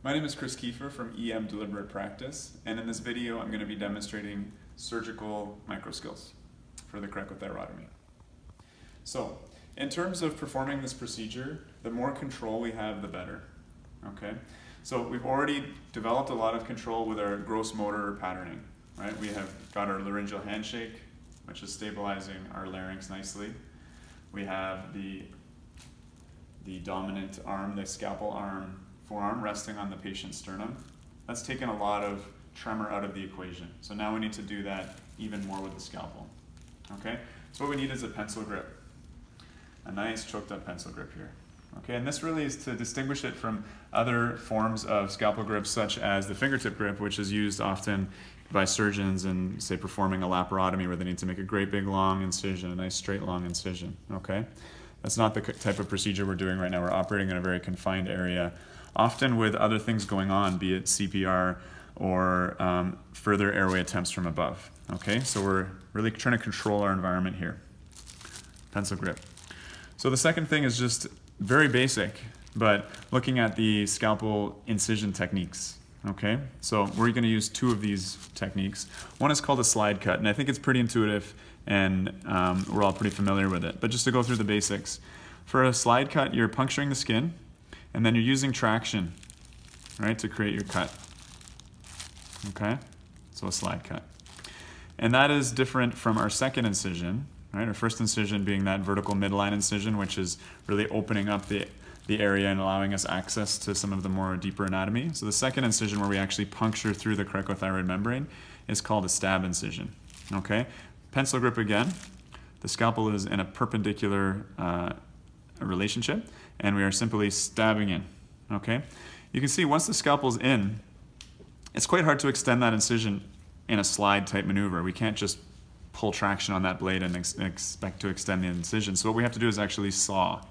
My name is Chris Kiefer from EM Deliberate Practice, and in this video I'm going to be demonstrating surgical microskills for the cricothyrotomy. So, in terms of performing this procedure, the more control we have, the better. Okay? So we've already developed a lot of control with our gross motor patterning, right? We have got our laryngeal handshake, which is stabilizing our larynx nicely. We have the dominant arm, the scalpel arm, forearm resting on the patient's sternum. That's taken a lot of tremor out of the equation. So now we need to do that even more with the scalpel. Okay? So what we need is a pencil grip. A nice choked up pencil grip here. Okay, and this really is to distinguish it from other forms of scalpel grips such as the fingertip grip, which is used often by surgeons in, say, performing a laparotomy where they need to make a great big long incision, a nice straight long incision. Okay? That's not the type of procedure we're doing right now. We're operating in a very confined area, often with other things going on, be it CPR or further airway attempts from above. Okay, so we're really trying to control our environment here. Pencil grip. So the second thing is just very basic, but looking at the scalpel incision techniques. Okay, so we're going to use two of these techniques. One is called a slide cut, and I think it's pretty intuitive, and we're all pretty familiar with it. But just to go through the basics, for a slide cut, you're puncturing the skin, and then you're using traction, right, to create your cut. Okay, so a slide cut. And that is different from our second incision, right? Our first incision being that vertical midline incision, which is really opening up the area and allowing us access to some of the more deeper anatomy. So the second incision, where we actually puncture through the cricothyroid membrane, is called a stab incision. Okay, pencil grip again. The scalpel is in a perpendicular relationship, and we are simply stabbing in. Okay, you can see once the scalpel's in, it's quite hard to extend that incision in a slide type maneuver. We can't just pull traction on that blade and expect to extend the incision. So what we have to do is actually saw.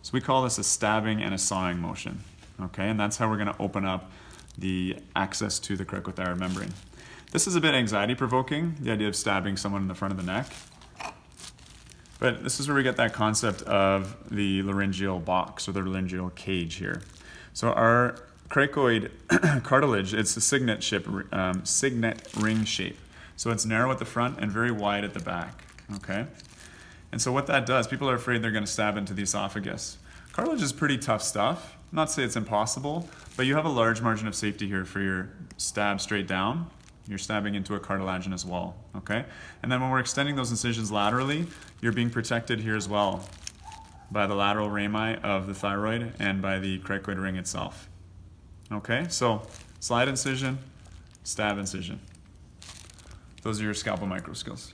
So we call this a stabbing and a sawing motion. Okay, and that's how we're going to open up the access to the cricothyroid membrane. This is a bit anxiety provoking, the idea of stabbing someone in the front of the neck. But this is where we get that concept of the laryngeal box or the laryngeal cage here. So our cricoid cartilage, it's a signet ring shape. So it's narrow at the front and very wide at the back. Okay? And so what that does, people are afraid they're going to stab into the esophagus. Cartilage is pretty tough stuff. Not to say it's impossible, but you have a large margin of safety here for your stab straight down. You're stabbing into a cartilaginous wall, okay? And then when we're extending those incisions laterally, you're being protected here as well by the lateral rami of the thyroid and by the cricoid ring itself. Okay, so slide incision, stab incision. Those are your scalpel microskills.